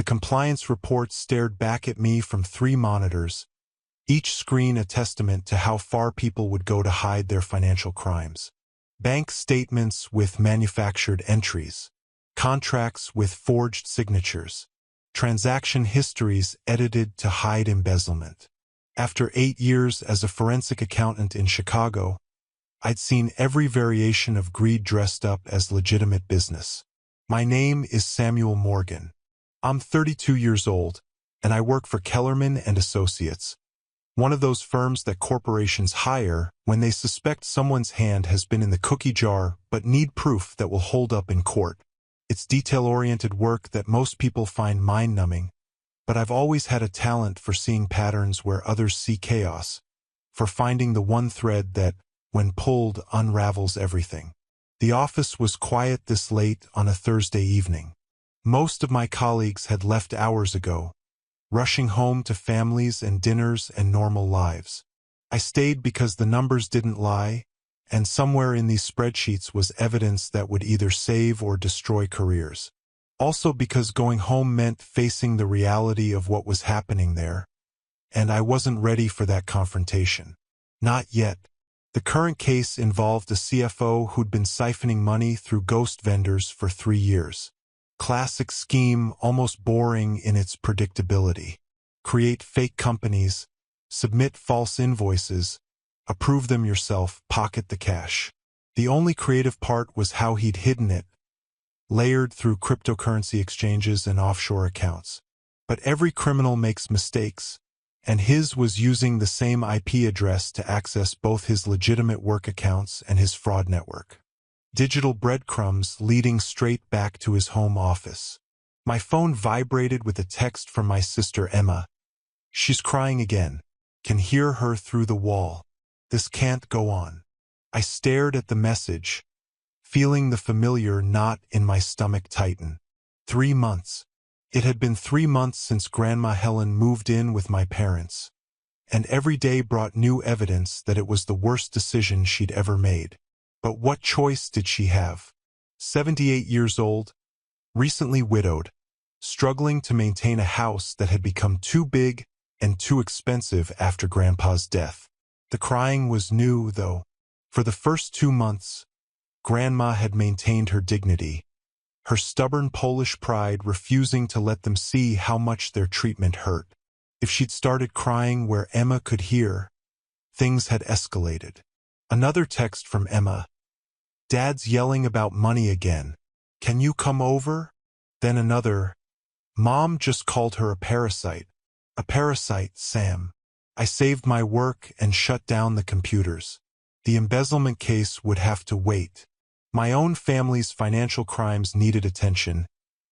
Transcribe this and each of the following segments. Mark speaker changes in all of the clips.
Speaker 1: The compliance report stared back at me from 3 monitors, each screen a testament to how far people would go to hide their financial crimes. Bank statements with manufactured entries, contracts with forged signatures, transaction histories edited to hide embezzlement. After 8 years as a forensic accountant in Chicago, I'd seen every variation of greed dressed up as legitimate business. My name is Samuel Morgan. I'm 32 years old, and I work for Kellerman and Associates, one of those firms that corporations hire when they suspect someone's hand has been in the cookie jar but need proof that will hold up in court. It's detail-oriented work that most people find mind-numbing, but I've always had a talent for seeing patterns where others see chaos, for finding the one thread that, when pulled, unravels everything. The office was quiet this late on a Thursday evening. Most of my colleagues had left hours ago, rushing home to families and dinners and normal lives. I stayed because the numbers didn't lie, and somewhere in these spreadsheets was evidence that would either save or destroy careers. Also because going home meant facing the reality of what was happening there, and I wasn't ready for that confrontation. Not yet. The current case involved a CFO who'd been siphoning money through ghost vendors for 3 years. Classic scheme, almost boring in its predictability. Create fake companies, submit false invoices, approve them yourself, pocket the cash. The only creative part was how he'd hidden it, layered through cryptocurrency exchanges and offshore accounts. But every criminal makes mistakes, and his was using the same IP address to access both his legitimate work accounts and his fraud network. Digital breadcrumbs leading straight back to his home office. My phone vibrated with a text from my sister Emma. She's crying again. Can hear her through the wall. This can't go on. I stared at the message, feeling the familiar knot in my stomach tighten. 3 months. It had been 3 months since Grandma Helen moved in with my parents, and every day brought new evidence that it was the worst decision she'd ever made. But what choice did she have? 78 years old, recently widowed, struggling to maintain a house that had become too big and too expensive after Grandpa's death. The crying was new, though. For the first 2 months, Grandma had maintained her dignity, her stubborn Polish pride refusing to let them see how much their treatment hurt. If she'd started crying where Emma could hear, things had escalated. Another text from Emma. Dad's yelling about money again. Can you come over? Then another. Mom just called her a parasite. A parasite, Sam. I saved my work and shut down the computers. The embezzlement case would have to wait. My own family's financial crimes needed attention,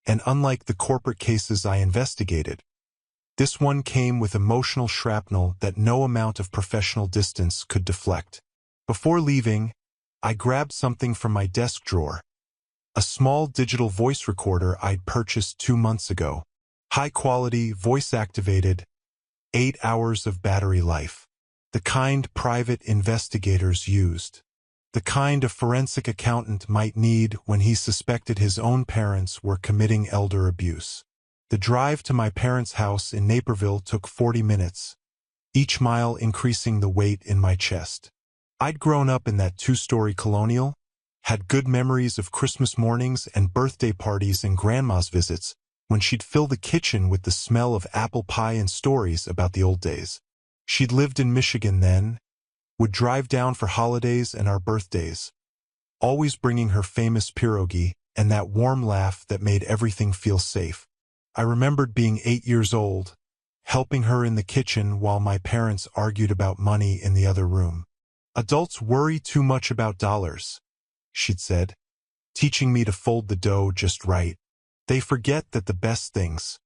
Speaker 1: and unlike the corporate cases I investigated, this one came with emotional shrapnel that no amount of professional distance could deflect. Before leaving, I grabbed something from my desk drawer, a small digital voice recorder I'd purchased 2 months ago. High-quality, voice-activated, 8 hours of battery life. The kind private investigators used. The kind a forensic accountant might need when he suspected his own parents were committing elder abuse. The drive to my parents' house in Naperville took 40 minutes, each mile increasing the weight in my chest. I'd grown up in that 2-story colonial, had good memories of Christmas mornings and birthday parties and Grandma's visits, when she'd fill the kitchen with the smell of apple pie and stories about the old days. She'd lived in Michigan then, would drive down for holidays and our birthdays, always bringing her famous pierogi and that warm laugh that made everything feel safe. I remembered being 8 years old, helping her in the kitchen while my parents argued about money in the other room. Adults worry too much about dollars, she'd said, teaching me to fold the dough just right. They forget that the best things,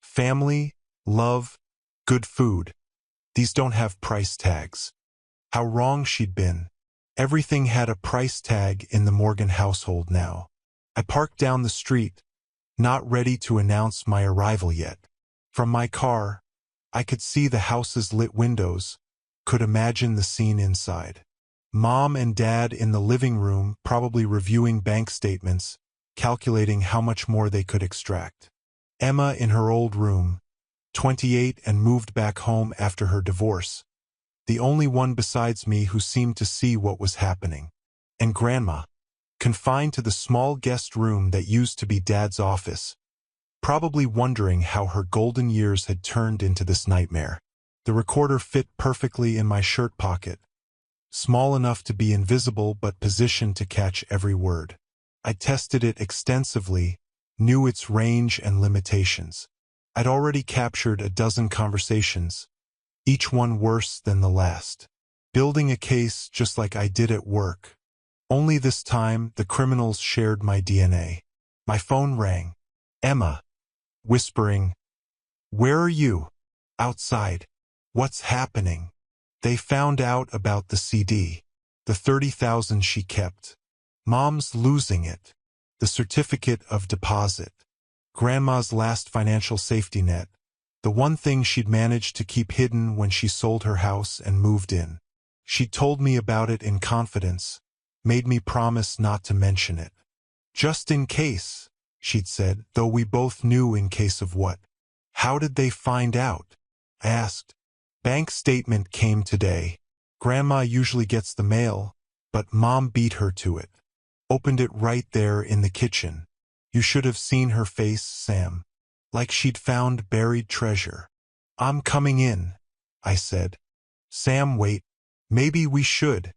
Speaker 1: family, love, good food, these don't have price tags. How wrong she'd been. Everything had a price tag in the Morgan household now. I parked down the street, not ready to announce my arrival yet. From my car, I could see the house's lit windows, could imagine the scene inside. Mom and Dad in the living room probably reviewing bank statements, calculating how much more they could extract. Emma in her old room, 28 and moved back home after her divorce. The only one besides me who seemed to see what was happening. And Grandma, confined to the small guest room that used to be Dad's office, probably wondering how her golden years had turned into this nightmare. The recorder fit perfectly in my shirt pocket, small enough to be invisible but positioned to catch every word. I tested it extensively, knew its range and limitations. I'd already captured a dozen conversations, each one worse than the last. Building a case just like I did at work. Only this time, the criminals shared my DNA. My phone rang. Emma, whispering, "Where are you?" "Outside." "What's happening?" "They found out about the CD. The 30,000 she kept. Mom's losing it. The certificate of deposit. Grandma's last financial safety net. The one thing she'd managed to keep hidden when she sold her house and moved in. She told me about it in confidence, made me promise not to mention it. Just in case, she'd said, though we both knew in case of what. How did they find out? I asked. Bank statement came today. Grandma usually gets the mail, but Mom beat her to it. Opened it right there in the kitchen. You should have seen her face, Sam. Like she'd found buried treasure. "I'm coming in," I said. "Sam, wait. Maybe we should."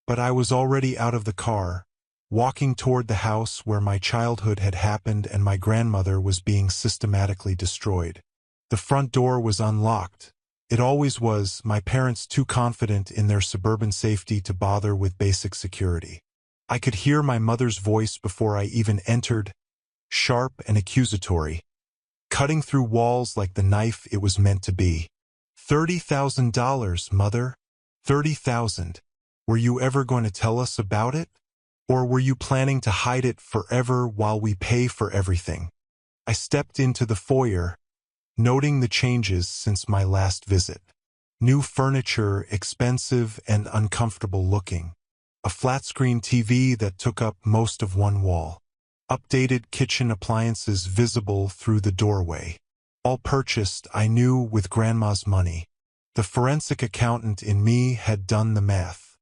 Speaker 1: But I was already out of the car, walking toward the house where my childhood had happened and my grandmother was being systematically destroyed. The front door was unlocked. It always was, my parents too confident in their suburban safety to bother with basic security. I could hear my mother's voice before I even entered, sharp and accusatory, cutting through walls like the knife it was meant to be. $30,000, Mother. 30,000. Were you ever going to tell us about it? Or were you planning to hide it forever while we pay for everything? I stepped into the foyer, noting the changes since my last visit. New furniture, expensive and uncomfortable looking. A flat-screen TV that took up most of one wall. Updated kitchen appliances visible through the doorway. All purchased, I knew, with Grandma's money. The forensic accountant in me had done the math.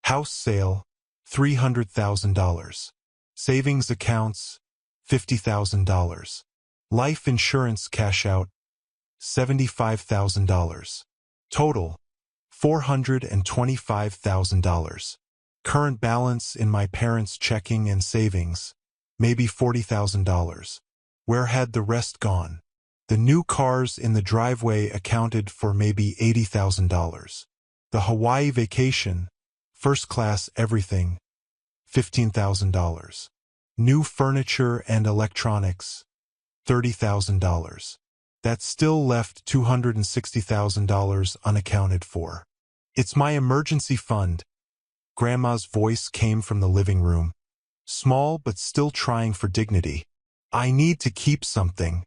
Speaker 1: House sale, $300,000. Savings accounts, $50,000. Life insurance cash out, $75,000. Total, $425,000. Current balance in my parents' checking and savings, maybe $40,000. Where had the rest gone? The new cars in the driveway accounted for maybe $80,000. The Hawaii vacation, first class everything, $15,000. New furniture and electronics, $30,000. That still left $260,000 unaccounted for. It's my emergency fund. Grandma's voice came from the living room, small but still trying for dignity. I need to keep something.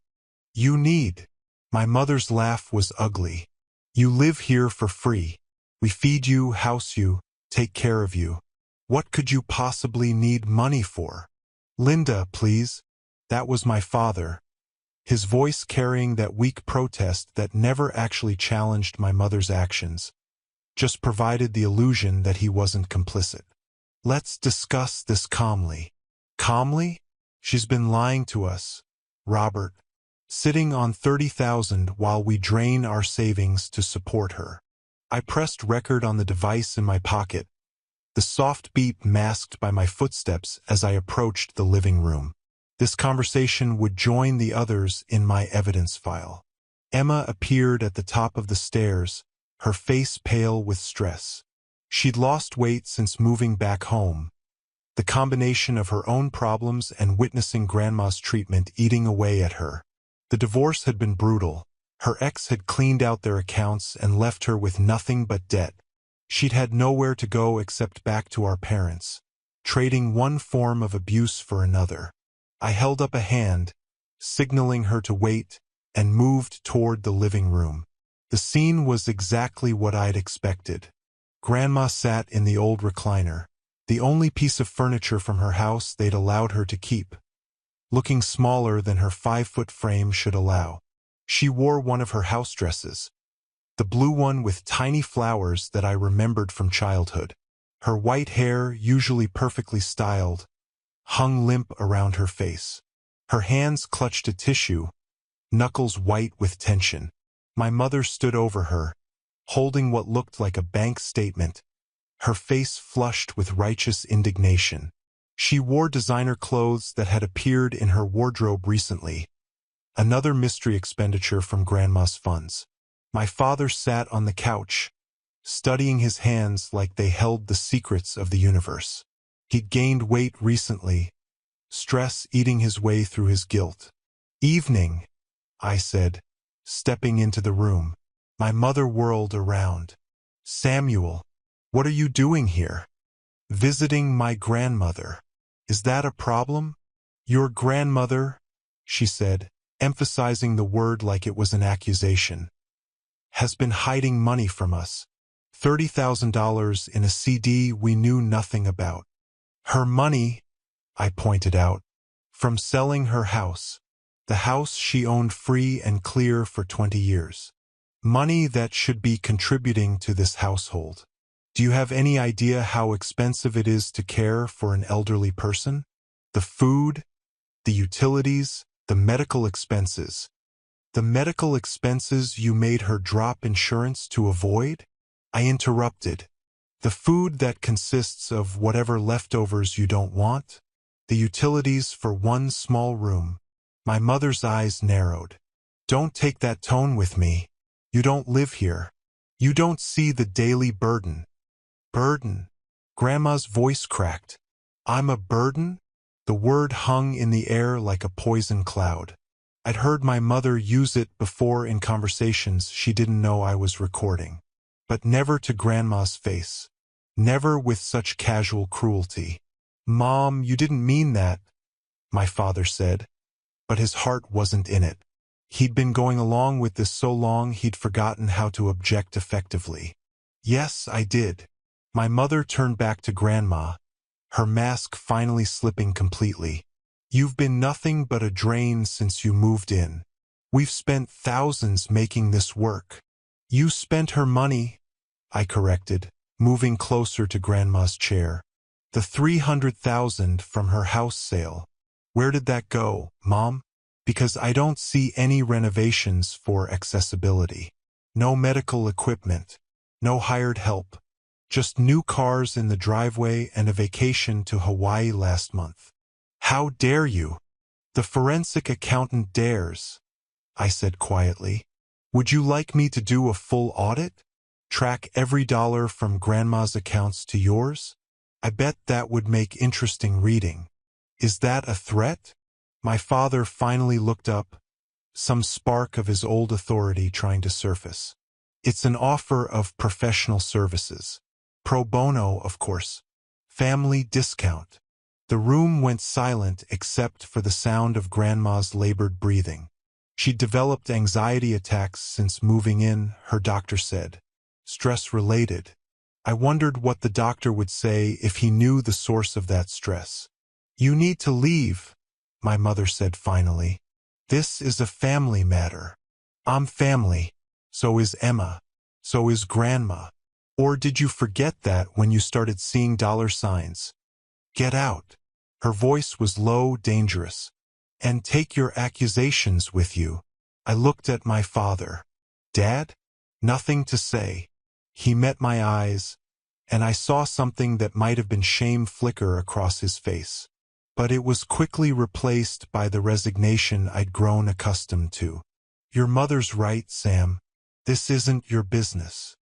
Speaker 1: You need. My mother's laugh was ugly. You live here for free. We feed you, house you, take care of you. What could you possibly need money for? Linda, please. That was my father. His voice carrying that weak protest that never actually challenged my mother's actions, just provided the illusion that he wasn't complicit. Let's discuss this calmly. Calmly? She's been lying to us, Robert. Sitting on 30,000 while we drain our savings to support her. I pressed record on the device in my pocket, the soft beep masked by my footsteps as I approached the living room. This conversation would join the others in my evidence file. Emma appeared at the top of the stairs, her face pale with stress. She'd lost weight since moving back home, the combination of her own problems and witnessing Grandma's treatment eating away at her. The divorce had been brutal. Her ex had cleaned out their accounts and left her with nothing but debt. She'd had nowhere to go except back to our parents, trading one form of abuse for another. I held up a hand, signaling her to wait, and moved toward the living room. The scene was exactly what I'd expected. Grandma sat in the old recliner, the only piece of furniture from her house they'd allowed her to keep. looking smaller than her 5-foot frame should allow. She wore one of her house dresses, the blue one with tiny flowers that I remembered from childhood. Her white hair, usually perfectly styled, hung limp around her face. Her hands clutched a tissue, knuckles white with tension. My mother stood over her, holding what looked like a bank statement, her face flushed with righteous indignation. She wore designer clothes that had appeared in her wardrobe recently, another mystery expenditure from Grandma's funds. My father sat on the couch, studying his hands like they held the secrets of the universe. He'd gained weight recently, stress eating his way through his guilt. "Evening," I said, stepping into the room. My mother whirled around. "Samuel, what are you doing here?" "Visiting my grandmother." "Is that a problem?" "Your grandmother," she said, emphasizing the word like it was an accusation, "has been hiding money from us. $30,000 in a CD we knew nothing about." "Her money," I pointed out, "from selling her house. The house she owned free and clear for 20 years. Money that should be contributing to this household. Do you have any idea how expensive it is to care for an elderly person? The food, the utilities, the medical expenses. The medical expenses you made her drop insurance to avoid?" I interrupted. "The food that consists of whatever leftovers you don't want? The utilities for one small room." My mother's eyes narrowed. "Don't take that tone with me. You don't live here. You don't see the daily burden." "Burden?" Grandma's voice cracked. "I'm a burden?" The word hung in the air like a poison cloud. I'd heard my mother use it before in conversations she didn't know I was recording. But never to Grandma's face. Never with such casual cruelty. "Mom, you didn't mean that," my father said. But his heart wasn't in it. He'd been going along with this so long he'd forgotten how to object effectively. "Yes, I did." My mother turned back to Grandma, her mask finally slipping completely. "You've been nothing but a drain since you moved in. We've spent thousands making this work." "You spent her money," I corrected, moving closer to Grandma's chair. "The $300,000 from her house sale. Where did that go, Mom? Because I don't see any renovations for accessibility. No medical equipment. No hired help. Just new cars in the driveway and a vacation to Hawaii last month." "How dare you?" "The forensic accountant dares," I said quietly. "Would you like me to do a full audit? Track every dollar from Grandma's accounts to yours? I bet that would make interesting reading." "Is that a threat?" My father finally looked up, some spark of his old authority trying to surface. "It's an offer of professional services. Pro bono, of course. Family discount." The room went silent except for the sound of Grandma's labored breathing. She'd developed anxiety attacks since moving in, her doctor said. Stress-related. I wondered what the doctor would say if he knew the source of that stress. "You need to leave," my mother said finally. "This is a family matter." "I'm family. So is Emma. So is Grandma. Or did you forget that when you started seeing dollar signs? Get out." Her voice was low, dangerous. "And take your accusations with you." I looked at my father. "Dad?" Nothing to say. He met my eyes, and I saw something that might have been shame flicker across his face. But it was quickly replaced by the resignation I'd grown accustomed to. "Your mother's right, Sam. This isn't your business."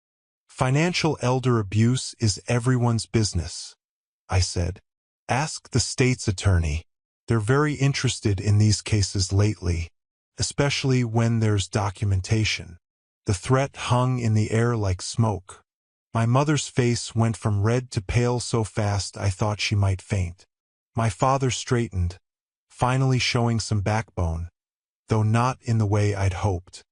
Speaker 1: "Financial elder abuse is everyone's business," I said. "Ask the state's attorney. They're very interested in these cases lately, especially when there's documentation." The threat hung in the air like smoke. My mother's face went from red to pale so fast I thought she might faint. My father straightened, finally showing some backbone, though not in the way I'd hoped.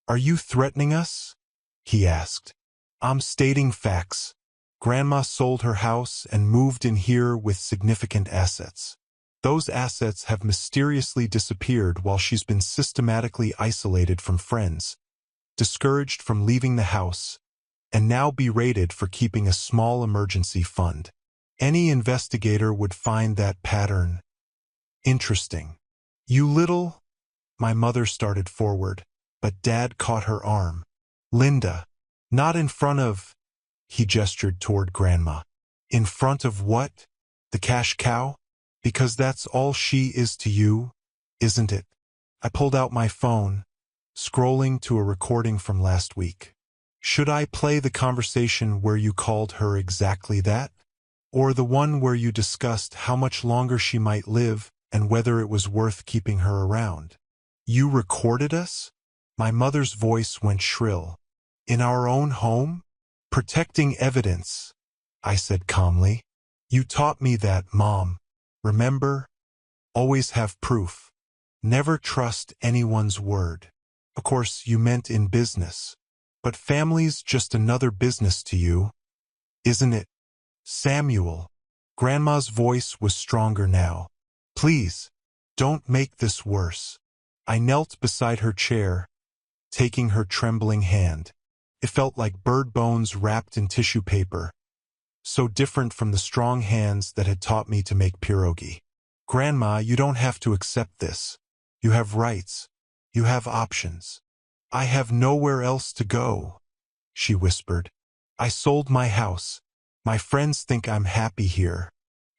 Speaker 1: "Are you threatening us?" he asked. "I'm stating facts. Grandma sold her house and moved in here with significant assets. Those assets have mysteriously disappeared while she's been systematically isolated from friends, discouraged from leaving the house, and now berated for keeping a small emergency fund. Any investigator would find that pattern interesting. You little... My mother started forward, but Dad caught her arm. Linda, not in front of... He gestured toward Grandma. In front of what? The cash cow? Because that's all she is to you, isn't it? I pulled out my phone, scrolling to a recording from last week. Should I play the conversation where you called her exactly that? Or the one where you discussed how much longer she might live and whether it was worth keeping her around? You recorded us? My mother's voice went shrill. In our own home? Protecting evidence, I said calmly. You taught me that, Mom. Remember? Always have proof. Never trust anyone's word. Of course, you meant in business. But family's just another business to you, isn't it? Samuel. Grandma's voice was stronger now. Please, don't make this worse. I knelt beside her chair, taking her trembling hand. It felt like bird bones wrapped in tissue paper, so different from the strong hands that had taught me to make pierogi. Grandma, you don't have to accept this. You have rights. You have options. I have nowhere else to go, she whispered. I sold my house. My friends think I'm happy here.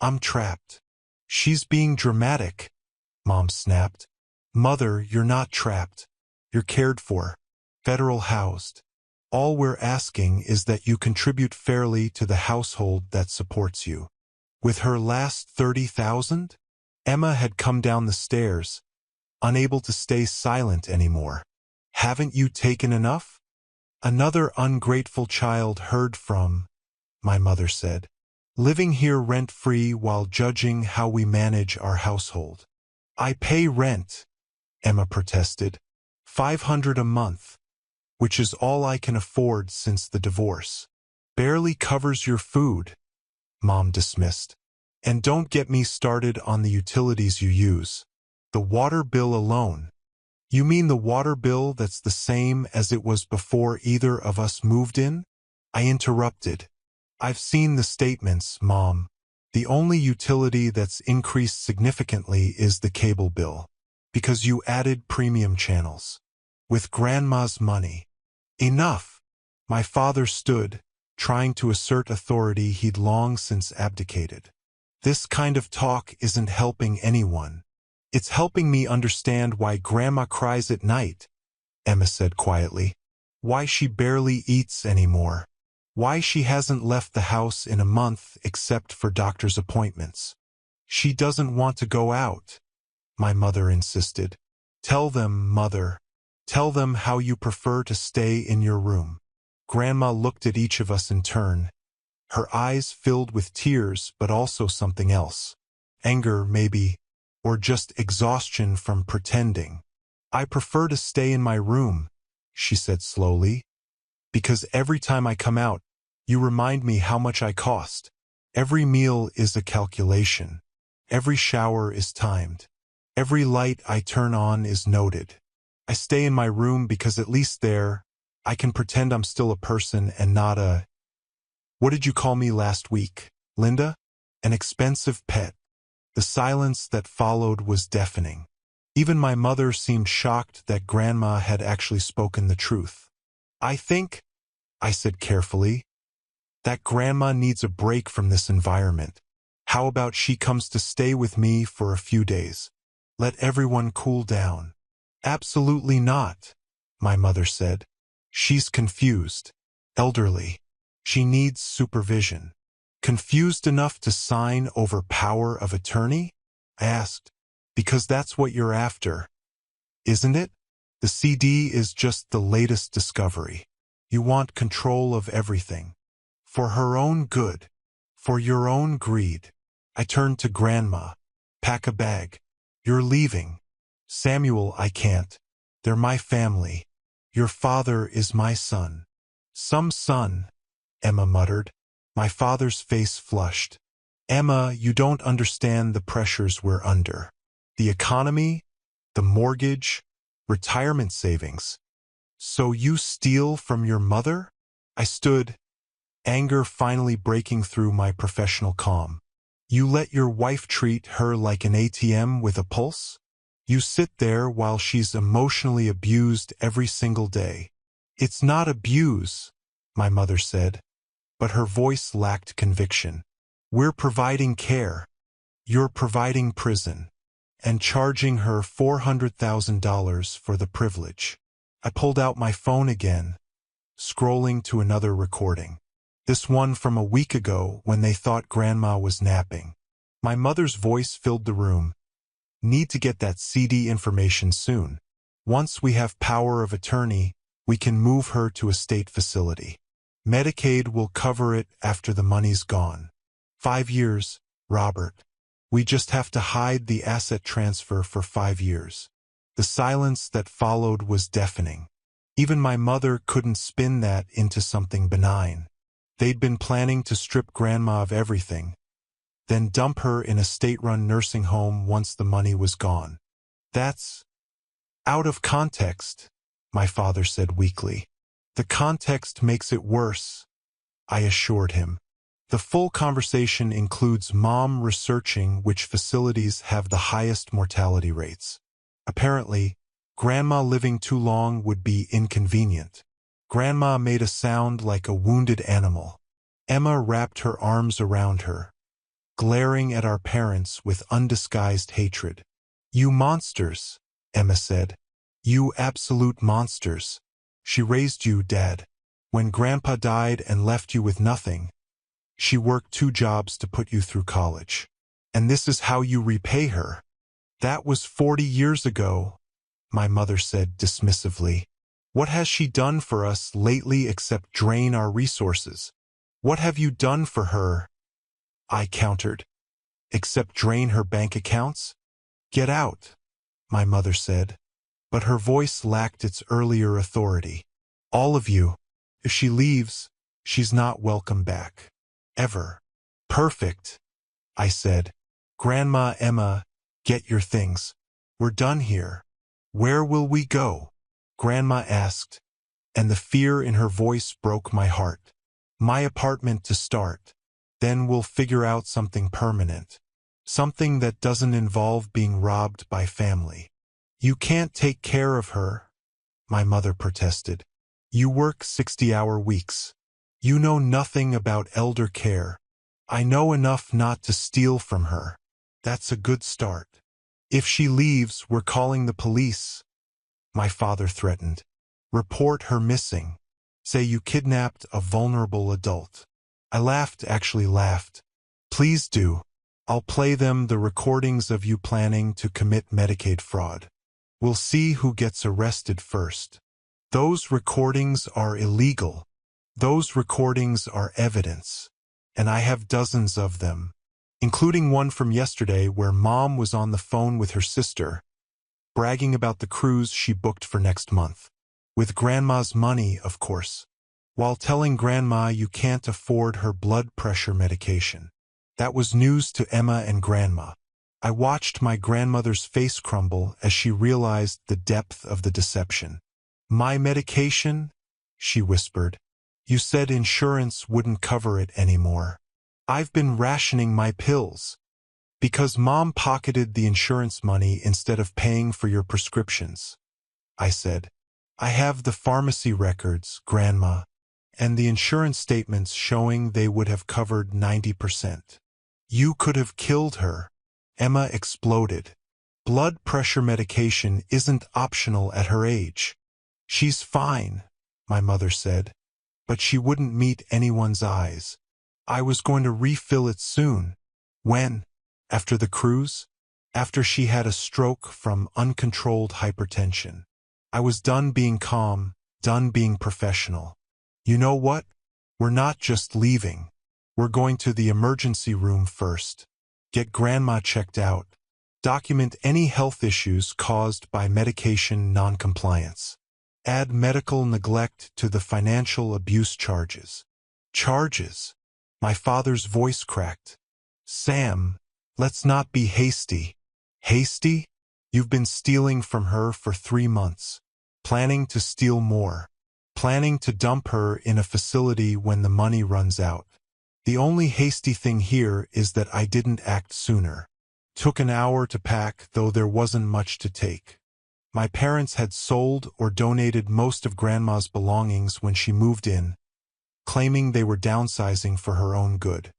Speaker 1: I'm trapped. She's being dramatic, Mom snapped. Mother, you're not trapped. You're cared for, federal housed. All we're asking is that you contribute fairly to the household that supports you. With her last 30,000? Emma had come down the stairs, unable to stay silent anymore. Haven't you taken enough? Another ungrateful child heard from, my mother said. Living here rent-free while judging how we manage our household. I pay rent, Emma protested. $500 a month, which is all I can afford since the divorce. Barely covers your food, Mom dismissed. And don't get me started on the utilities you use. The water bill alone. You mean the water bill that's the same as it was before either of us moved in? I interrupted. I've seen the statements, Mom. The only utility that's increased significantly is the cable bill. Because you added premium channels. With Grandma's money. Enough! My father stood, trying to assert authority he'd long since abdicated. This kind of talk isn't helping anyone. It's helping me understand why Grandma cries at night, Emma said quietly. Why she barely eats anymore. Why she hasn't left the house in a month except for doctor's appointments. She doesn't want to go out, my mother insisted. Tell them, Mother. Tell them how you prefer to stay in your room. Grandma looked at each of us in turn. Her eyes filled with tears, but also something else. Anger, maybe, or just exhaustion from pretending. I prefer to stay in my room, she said slowly. Because every time I come out, you remind me how much I cost. Every meal is a calculation. Every shower is timed. Every light I turn on is noted. I stay in my room because at least there, I can pretend I'm still a person and not a... What did you call me last week, Linda? An expensive pet. The silence that followed was deafening. Even my mother seemed shocked that Grandma had actually spoken the truth. I think, I said carefully, that Grandma needs a break from this environment. How about she comes to stay with me for a few days? Let everyone cool down. Absolutely not, my mother said. She's confused. Elderly. She needs supervision. Confused enough to sign over power of attorney? I asked. Because that's what you're after, isn't it? The CD is just the latest discovery. You want control of everything. For her own good. For your own greed. I turned to Grandma. Pack a bag. You're leaving. Samuel, I can't. They're my family. Your father is my son. Some son, Emma muttered. My father's face flushed. Emma, you don't understand the pressures we're under. The economy, the mortgage, retirement savings. So you steal from your mother? I stood, anger finally breaking through my professional calm. You let your wife treat her like an ATM with a pulse? You sit there while she's emotionally abused every single day. It's not abuse, my mother said, but her voice lacked conviction. We're providing care. You're providing prison. And charging her $400,000 for the privilege. I pulled out my phone again, scrolling to another recording. This one from a week ago when they thought Grandma was napping. My mother's voice filled the room. Need to get that CD information soon. Once we have power of attorney, we can move her to a state facility. Medicaid will cover it after the money's gone. 5 years, Robert. We just have to hide the asset transfer for 5 years. The silence that followed was deafening. Even my mother couldn't spin that into something benign. They'd been planning to strip Grandma of everything, then dump her in a state-run nursing home once the money was gone. That's out of context, my father said weakly. The context makes it worse, I assured him. The full conversation includes Mom researching which facilities have the highest mortality rates. Apparently, Grandma living too long would be inconvenient. Grandma made a sound like a wounded animal. Emma wrapped her arms around her, glaring at our parents with undisguised hatred. You monsters, Emma said. You absolute monsters. She raised you, Dad. When Grandpa died and left you with nothing, she worked 2 jobs to put you through college. And this is how you repay her. That was 40 years ago, my mother said dismissively. What has she done for us lately except drain our resources? What have you done for her? I countered. Except drain her bank accounts? Get out, my mother said. But her voice lacked its earlier authority. All of you. If she leaves, she's not welcome back. Ever. Perfect, I said. Grandma Emma, get your things. We're done here. Where will we go? Grandma asked, and the fear in her voice broke my heart. My apartment to start. Then we'll figure out something permanent. Something that doesn't involve being robbed by family. You can't take care of her, my mother protested. You work 60-hour weeks. You know nothing about elder care. I know enough not to steal from her. That's a good start. If she leaves, we're calling the police, my father threatened. Report her missing. Say you kidnapped a vulnerable adult. I actually laughed. Please do. I'll play them the recordings of you planning to commit Medicaid fraud. We'll see who gets arrested first. Those recordings are illegal. Those recordings are evidence. And I have dozens of them, including one from yesterday where Mom was on the phone with her sister, bragging about the cruise she booked for next month. With Grandma's money, of course, while telling Grandma you can't afford her blood pressure medication. That was news to Emma and Grandma. I watched my grandmother's face crumble as she realized the depth of the deception. My medication? She whispered. You said insurance wouldn't cover it anymore. I've been rationing my pills. Because Mom pocketed the insurance money instead of paying for your prescriptions, I said. I have the pharmacy records, Grandma, and the insurance statements showing they would have covered 90%. You could have killed her. Emma exploded. Blood pressure medication isn't optional at her age. She's fine, my mother said, but she wouldn't meet anyone's eyes. I was going to refill it soon. When? After the cruise? After she had a stroke from uncontrolled hypertension. I was done being calm, done being professional. You know what? We're not just leaving. We're going to the emergency room first. Get Grandma checked out. Document any health issues caused by medication noncompliance. Add medical neglect to the financial abuse charges. Charges? My father's voice cracked. Sam, let's not be hasty. Hasty? You've been stealing from her for 3 months. Planning to steal more. Planning to dump her in a facility when the money runs out. The only hasty thing here is that I didn't act sooner. Took an hour to pack, though there wasn't much to take. My parents had sold or donated most of Grandma's belongings when she moved in, claiming they were downsizing for her own good.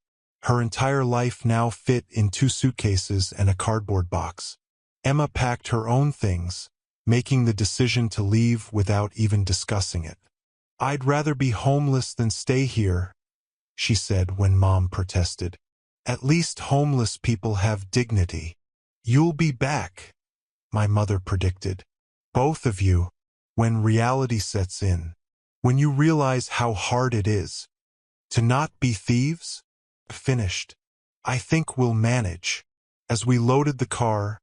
Speaker 1: Her entire life now fit in 2 suitcases and a cardboard box. Emma packed her own things, making the decision to leave without even discussing it. "I'd rather be homeless than stay here," she said when Mom protested. "At least homeless people have dignity." "You'll be back," my mother predicted. "Both of you, when reality sets in. When you realize how hard it is to not be thieves." Finished. "I think we'll manage." As we loaded the car,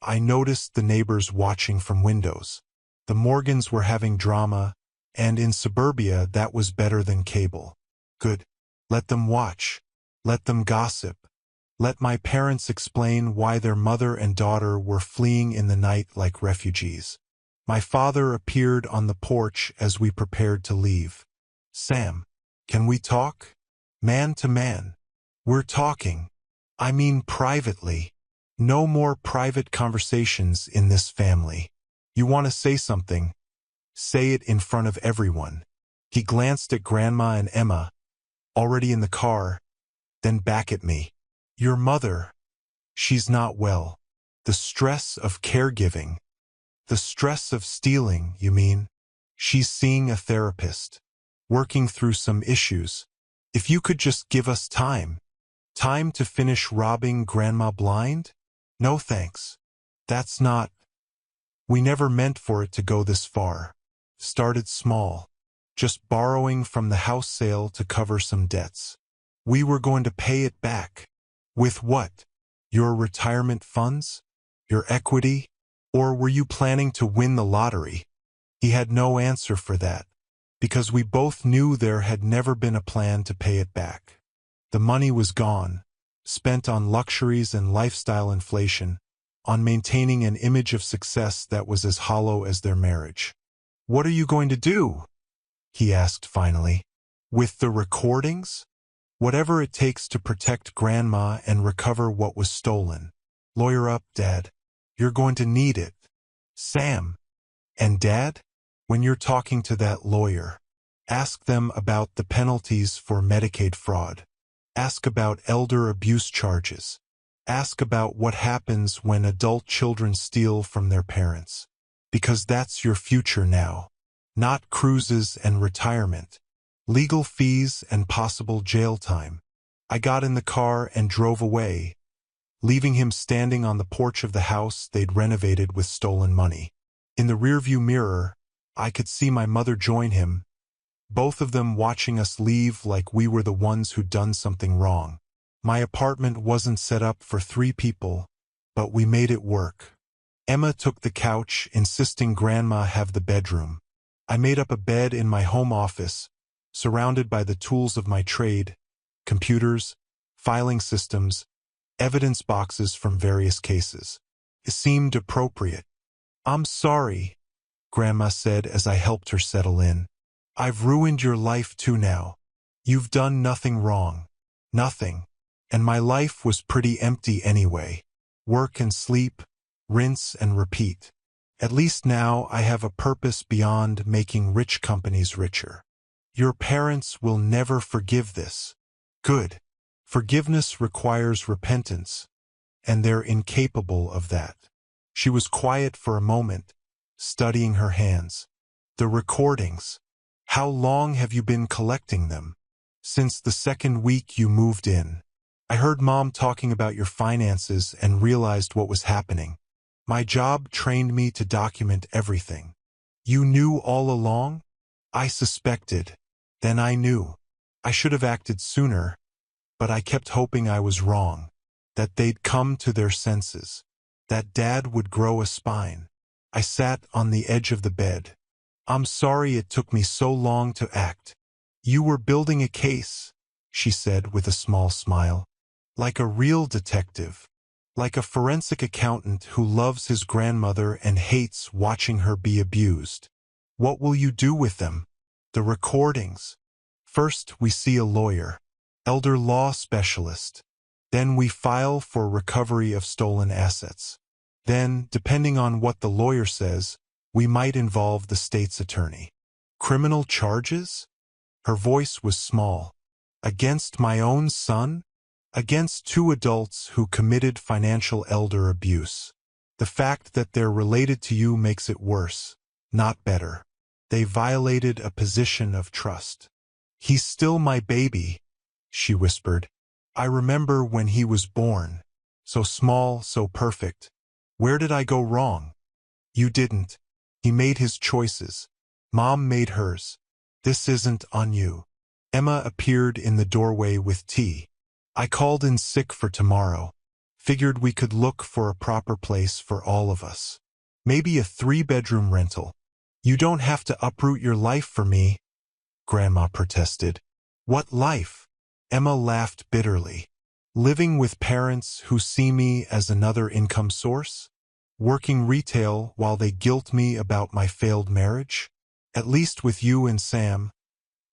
Speaker 1: I noticed the neighbors watching from windows. The Morgans were having drama, and in suburbia that was better than cable. Good. Let them watch. Let them gossip. Let my parents explain why their mother and daughter were fleeing in the night like refugees. My father appeared on the porch as we prepared to leave. "Sam, can we talk? Man to man." "We're talking. I mean privately. No more private conversations in this family. You want to say something? Say it in front of everyone." He glanced at Grandma and Emma, already in the car, then back at me. "Your mother, she's not well. The stress of caregiving. The stress of stealing, you mean? She's seeing a therapist. Working through some issues. If you could just give us time. Time to finish robbing Grandma blind? No thanks. That's not. We never meant for it to go this far. Started small. Just borrowing from the house sale to cover some debts. We were going to pay it back. With what? Your retirement funds? Your equity? Or were you planning to win the lottery?" He had no answer for that, because we both knew there had never been a plan to pay it back. The money was gone, spent on luxuries and lifestyle inflation, on maintaining an image of success that was as hollow as their marriage. "What are you going to do?" he asked finally. "With the recordings? Whatever it takes to protect Grandma and recover what was stolen. Lawyer up, Dad. You're going to need it." "Sam." "And Dad? When you're talking to that lawyer, ask them about the penalties for Medicaid fraud. Ask about elder abuse charges. Ask about what happens when adult children steal from their parents. Because that's your future now. Not cruises and retirement. Legal fees and possible jail time." I got in the car and drove away, leaving him standing on the porch of the house they'd renovated with stolen money. In the rearview mirror, I could see my mother join him, both of them watching us leave like we were the ones who'd done something wrong. My apartment wasn't set up for 3 people, but we made it work. Emma took the couch, insisting Grandma have the bedroom. I made up a bed in my home office, surrounded by the tools of my trade, computers, filing systems, evidence boxes from various cases. It seemed appropriate. "I'm sorry," Grandma said as I helped her settle in. "I've ruined your life too now. You've done nothing wrong. Nothing. And my life was pretty empty anyway. Work and sleep, rinse and repeat. At least now I have a purpose beyond making rich companies richer. Your parents will never forgive this." Good. Forgiveness requires repentance, and they're incapable of that. She was quiet for a moment, studying her hands. "The recordings. How long have you been collecting them?" "Since the 2nd week you moved in. I heard Mom talking about your finances and realized what was happening. My job trained me to document everything." "You knew all along?" "I suspected. Then I knew. I should have acted sooner, but I kept hoping I was wrong, that they'd come to their senses, that Dad would grow a spine." I sat on the edge of the bed. "I'm sorry it took me so long to act." "You were building a case," she said with a small smile. like a real detective, like a forensic accountant who loves his grandmother and hates watching her be abused. What will you do with them? The recordings. First, we see a lawyer, elder law specialist. Then we file for recovery of stolen assets. Then, depending on what the lawyer says, we might involve the state's attorney. Criminal charges? Her voice was small. Against my own son? Against two adults who committed financial elder abuse. The fact that they're related to you makes it worse, not better. They violated a position of trust. He's still my baby, she whispered. I remember when he was born. So small, so perfect. Where did I go wrong? You didn't. He made his choices. Mom made hers. This isn't on you. Emma appeared in the doorway with tea. I called in sick for tomorrow. Figured we could look for a proper place for all of us. Maybe a 3-bedroom rental. You don't have to uproot your life for me, Grandma protested. What life? Emma laughed bitterly. Living with parents who see me as another income source? Working retail while they guilt me about my failed marriage? At least with you and Sam,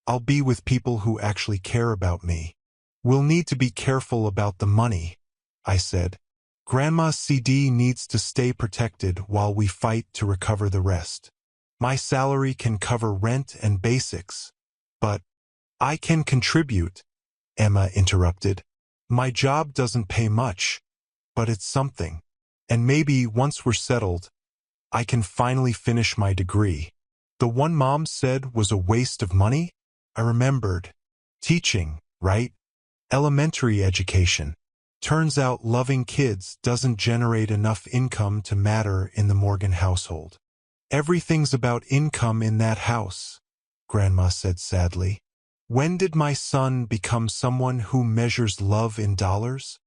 Speaker 1: I'll be with people who actually care about me. We'll need to be careful about the money, I said. Grandma's CD needs to stay protected while we fight to recover the rest. My salary can cover rent and basics. But I can contribute, Emma interrupted. My job doesn't pay much, but it's something. And maybe once we're settled, I can finally finish my degree. The one Mom said was a waste of money? I remembered. Teaching, right? Elementary education. Turns out loving kids doesn't generate enough income to matter in the Morgan household. Everything's about income in that house, Grandma said sadly. When did my son become someone who measures love in dollars?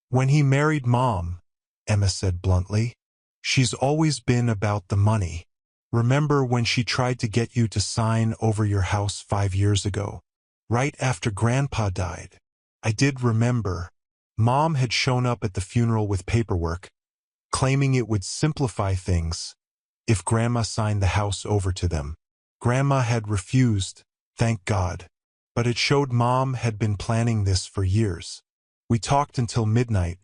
Speaker 1: When he married Mom, Emma said bluntly. She's always been about the money. Remember when she tried to get you to sign over your house 5 years ago, right after Grandpa died? I did remember. Mom had shown up at the funeral with paperwork, claiming it would simplify things if Grandma signed the house over to them. Grandma had refused, thank God. But it showed Mom had been planning this for years. We talked until midnight,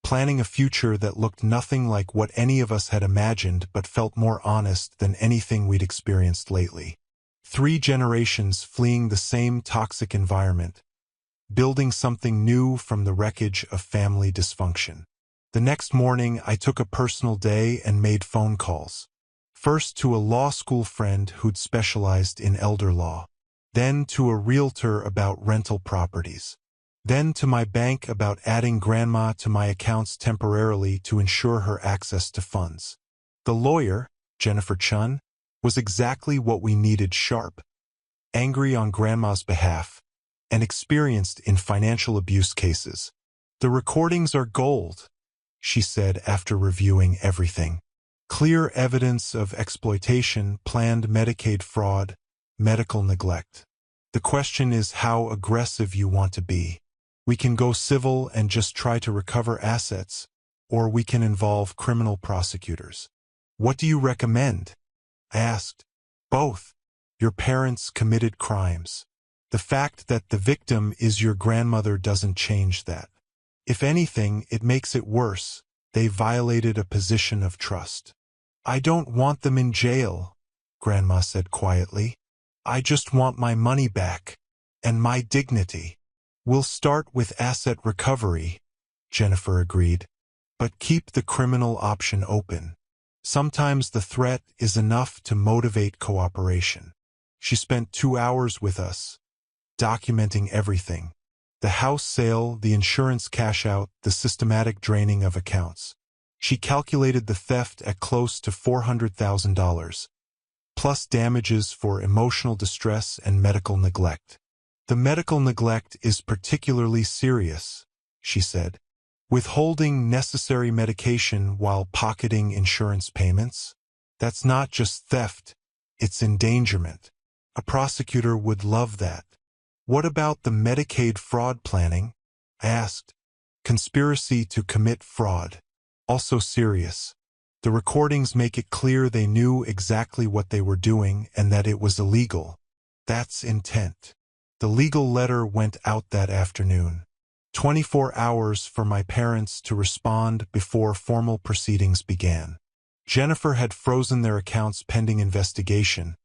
Speaker 1: planning a future that looked nothing like what any of us had imagined but felt more honest than anything we'd experienced lately. 3 generations fleeing the same toxic environment, building something new from the wreckage of family dysfunction. The next morning, I took a personal day and made phone calls. First to a law school friend who'd specialized in elder law. Then to a realtor about rental properties. Then to my bank about adding Grandma to my accounts temporarily to ensure her access to funds. The lawyer, Jennifer Chun, was exactly what we needed: sharp, angry on Grandma's behalf, and experienced in financial abuse cases. The recordings are gold, she said after reviewing everything. Clear evidence of exploitation, planned Medicaid fraud, medical neglect. The question is how aggressive you want to be. We can go civil and just try to recover assets, or we can involve criminal prosecutors. What do you recommend? I asked. Both. Your parents committed crimes. The fact that the victim is your grandmother doesn't change that. If anything, it makes it worse. They violated a position of trust. I don't want them in jail, Grandma said quietly. I just want my money back. And my dignity. We'll start with asset recovery, Jennifer agreed. But keep the criminal option open. Sometimes the threat is enough to motivate cooperation. She spent 2 hours with us, documenting everything. The house sale, the insurance cash-out, the systematic draining of accounts. She calculated the theft at close to $400,000, plus damages for emotional distress and medical neglect. The medical neglect is particularly serious, she said. Withholding necessary medication while pocketing insurance payments? That's not just theft, it's endangerment. A prosecutor would love that. What about the Medicaid fraud planning? I asked. Conspiracy to commit fraud. Also serious. The recordings make it clear they knew exactly what they were doing and that it was illegal. That's intent. The legal letter went out that afternoon. 24 hours for my parents to respond before formal proceedings began. Jennifer had frozen their accounts pending investigation,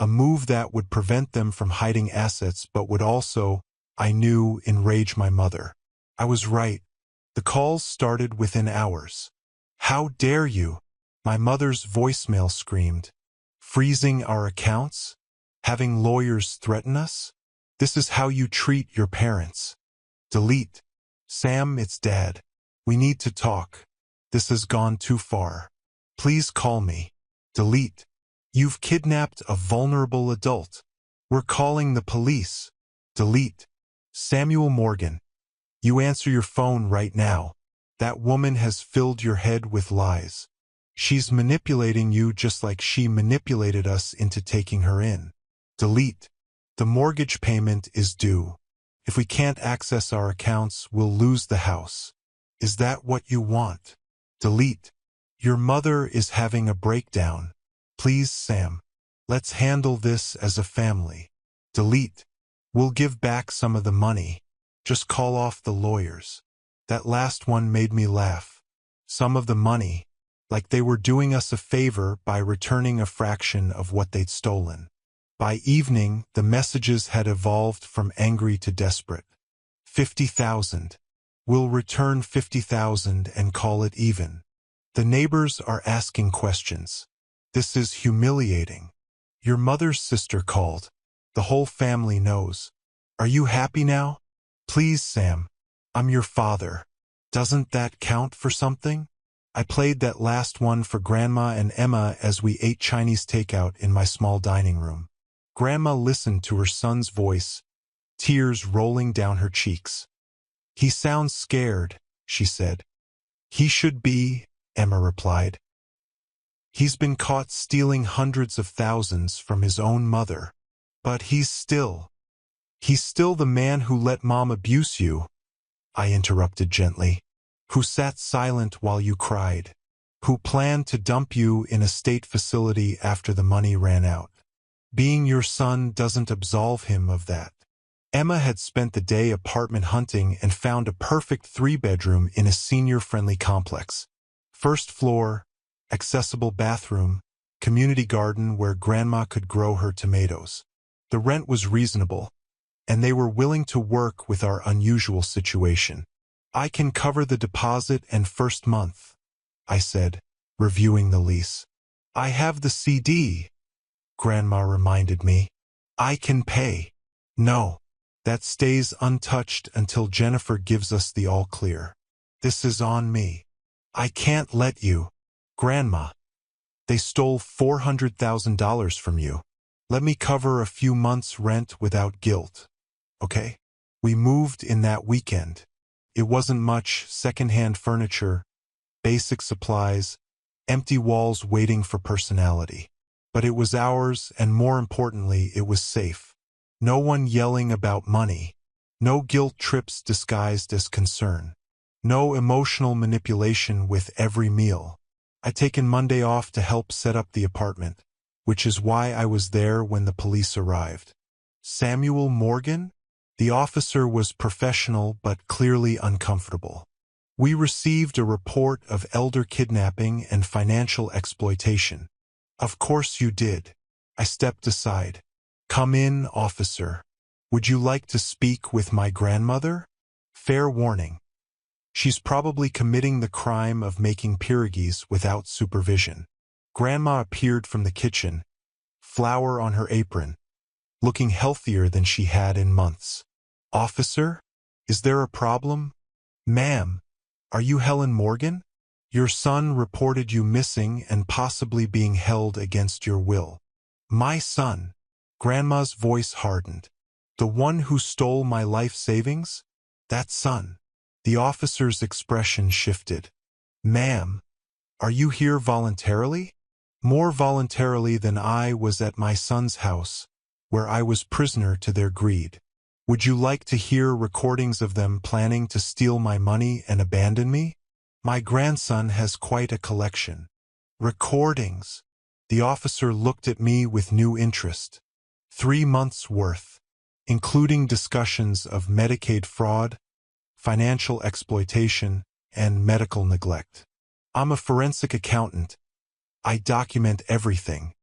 Speaker 1: a move that would prevent them from hiding assets but would also, I knew, enrage my mother. I was right. The calls started within hours. "How dare you?" my mother's voicemail screamed. "Freezing our accounts? Having lawyers threaten us? This is how you treat your parents." Delete. "Sam, it's Dad. We need to talk. This has gone too far. Please call me." Delete. "You've kidnapped a vulnerable adult. We're calling the police." Delete. "Samuel Morgan, you answer your phone right now. That woman has filled your head with lies. She's manipulating you just like she manipulated us into taking her in." Delete. "The mortgage payment is due. If we can't access our accounts, we'll lose the house. Is that what you want?" Delete. "Your mother is having a breakdown. Please, Sam. Let's handle this as a family." Delete. "We'll give back some of the money. Just call off the lawyers." That last one made me laugh. Some of the money, like they were doing us a favor by returning a fraction of what they'd stolen. By evening, the messages had evolved from angry to desperate. 50,000. "We'll return 50,000 and call it even." "The neighbors are asking questions. This is humiliating." "Your mother's sister called. The whole family knows. Are you happy now?" "Please, Sam. I'm your father. Doesn't that count for something?" I played that last one for Grandma and Emma as we ate Chinese takeout in my small dining room. Grandma listened to her son's voice, tears rolling down her cheeks. "He sounds scared," she said. "He should be," Emma replied. "He's been caught stealing hundreds of thousands from his own mother. But he's still the man who let Mom abuse you," I interrupted gently. "Who sat silent while you cried. Who planned to dump you in a state facility after the money ran out. Being your son doesn't absolve him of that." Emma had spent the day apartment hunting and found a perfect 3-bedroom in a senior-friendly complex. First floor, accessible bathroom, community garden where Grandma could grow her tomatoes. The rent was reasonable, and they were willing to work with our unusual situation. "I can cover the deposit and first month," I said, reviewing the lease. "I have the CD," Grandma reminded me. "I can pay." "No, that stays untouched until Jennifer gives us the all-clear. This is on me. I can't let you." "Grandma, they stole $400,000 from you. Let me cover a few months' rent without guilt. Okay?" We moved in that weekend. It wasn't much: second-hand furniture, basic supplies, empty walls waiting for personality. But it was ours, and more importantly, it was safe. No one yelling about money. No guilt trips disguised as concern. No emotional manipulation with every meal. I'd taken Monday off to help set up the apartment, which is why I was there when the police arrived. Samuel Morgan? The officer was professional but clearly uncomfortable. "We received a report of elder kidnapping and financial exploitation." "Of course you did." I stepped aside. "Come in, officer. Would you like to speak with my grandmother? Fair warning. She's probably committing the crime of making pierogies without supervision." Grandma appeared from the kitchen, flour on her apron, looking healthier than she had in months. "Officer, is there a problem?" "Ma'am, are you Helen Morgan? Your son reported you missing and possibly being held against your will." "My son?" Grandma's voice hardened. "The one who stole my life savings? That son?" The officer's expression shifted. "Ma'am, are you here voluntarily?" "More voluntarily than I was at my son's house, where I was prisoner to their greed." Would you like to hear recordings of them planning to steal my money and abandon me? My grandson has quite a collection. Recordings. The officer looked at me with new interest. 3 months' worth, including discussions of Medicaid fraud, financial exploitation, and medical neglect. I'm a forensic accountant. I document everything.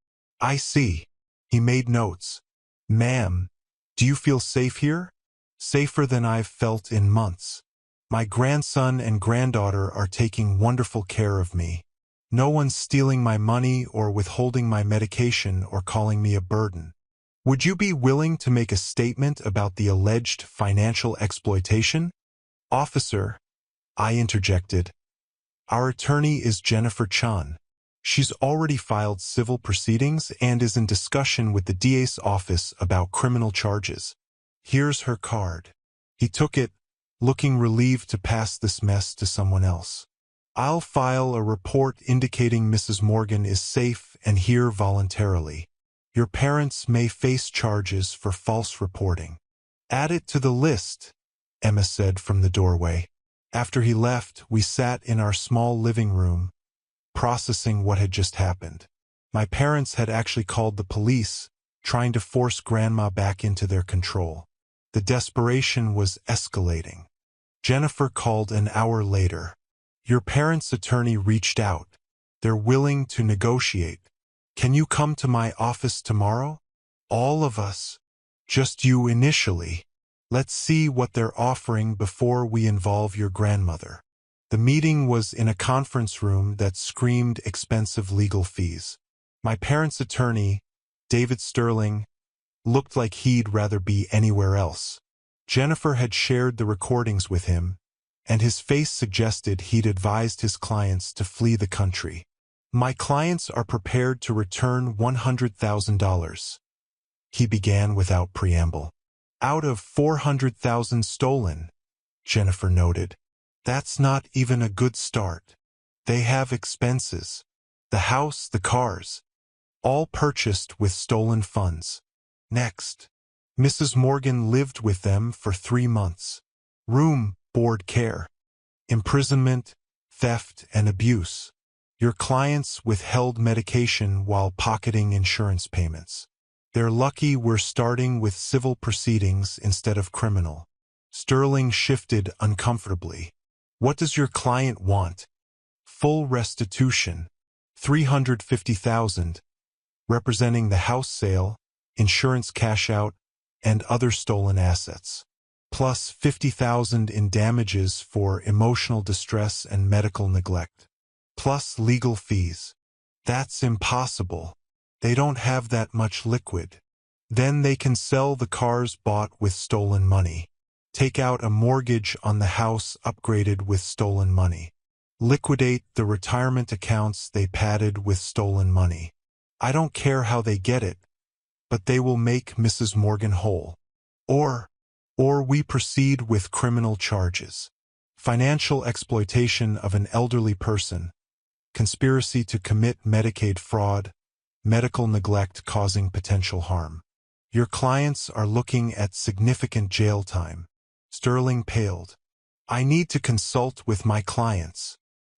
Speaker 1: I see. He made notes. Ma'am, do you feel safe here? Safer than I've felt in months. My grandson and granddaughter are taking wonderful care of me. No one's stealing my money or withholding my medication or calling me a burden. Would you be willing to make a statement about the alleged financial exploitation? Officer, I interjected. Our attorney is Jennifer Chan. She's already filed civil proceedings and is in discussion with the DA's office about criminal charges. Here's her card. He took it, looking relieved to pass this mess to someone else. I'll file a report indicating Mrs. Morgan is safe and here voluntarily. Your parents may face charges for false reporting. Add it to the list, Emma said from the doorway. After he left, we sat in our small living room, processing what had just happened. My parents had actually called the police, trying to force Grandma back into their control. The desperation was escalating. Jennifer called an hour later. Your parents' attorney reached out. They're willing to negotiate. Can you come to my office tomorrow? All of us. Just you initially. Let's see what they're offering before we involve your grandmother. The meeting was in a conference room that screamed expensive legal fees. My parents' attorney, David Sterling, looked like he'd rather be anywhere else. Jennifer had shared the recordings with him, and his face suggested he'd advised his clients to flee the country. My clients are prepared to return $100,000. He began without preamble. Out of $400,000 stolen, Jennifer noted. That's not even a good start. They have expenses. The house, the cars, all purchased with stolen funds. Next, Mrs. Morgan lived with them for 3 months. Room, board care, imprisonment, theft, and abuse. Your clients withheld medication while pocketing insurance payments. They're lucky we're starting with civil proceedings instead of criminal. Sterling shifted uncomfortably. What does your client want? Full restitution, $350,000, representing the house sale, insurance cash-out, and other stolen assets, plus $50,000 in damages for emotional distress and medical neglect, plus legal fees. That's impossible. They don't have that much liquid. Then they can sell the cars bought with stolen money. Take out a mortgage on the house upgraded with stolen money. Liquidate the retirement accounts they padded with stolen money. I don't care how they get it, but they will make Mrs. Morgan whole. Or we proceed with criminal charges. Financial exploitation of an elderly person, conspiracy to commit Medicaid fraud, medical neglect causing potential harm. Your clients are looking at significant jail time. Sterling paled. I need to consult with my clients.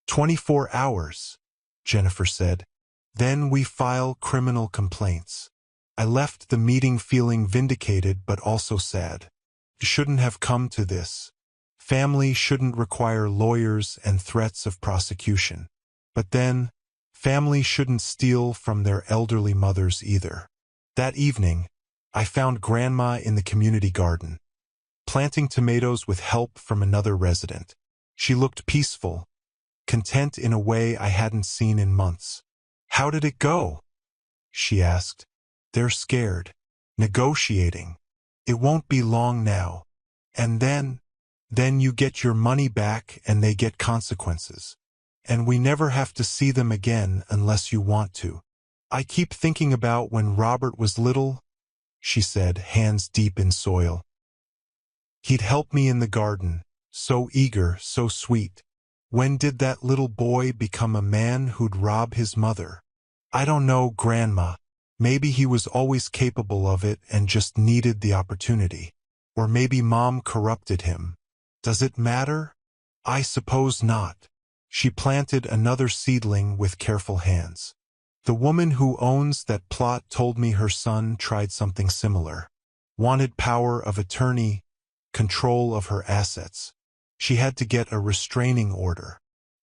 Speaker 1: 24 hours, Jennifer said. Then we file criminal complaints. I left the meeting feeling vindicated but also sad. It shouldn't have come to this. Family shouldn't require lawyers and threats of prosecution. But then, family shouldn't steal from their elderly mothers either. That evening, I found Grandma in the community garden, planting tomatoes with help from another resident. She looked peaceful, content in a way I hadn't seen in months. How did it go? She asked. They're scared. Negotiating. It won't be long now. And then you get your money back and they get consequences. And we never have to see them again unless you want to. I keep thinking about when Robert was little, she said, hands deep in soil. He'd help me in the garden, so eager, so sweet. When did that little boy become a man who'd rob his mother? I don't know, Grandma. Maybe he was always capable of it and just needed the opportunity. Or maybe Mom corrupted him. Does it matter? I suppose not. She planted another seedling with careful hands. The woman who owns that plot told me her son tried something similar. Wanted power of attorney, control of her assets. She had to get a restraining order.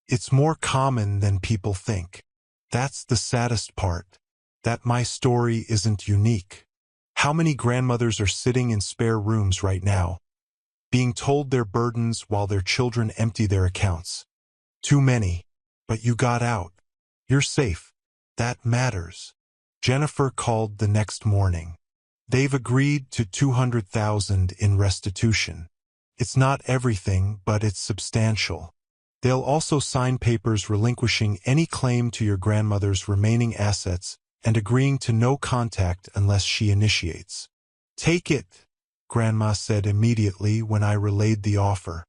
Speaker 1: It's more common than people think. That's the saddest part, that my story isn't unique. How many grandmothers are sitting in spare rooms right now, being told their burdens while their children empty their accounts? Too many. But you got out. You're safe. That matters. Jennifer called the next morning. They've agreed to $200,000 in restitution. It's not everything, but it's substantial. They'll also sign papers relinquishing any claim to your grandmother's remaining assets and agreeing to no contact unless she initiates. Take it, Grandma said immediately when I relayed the offer.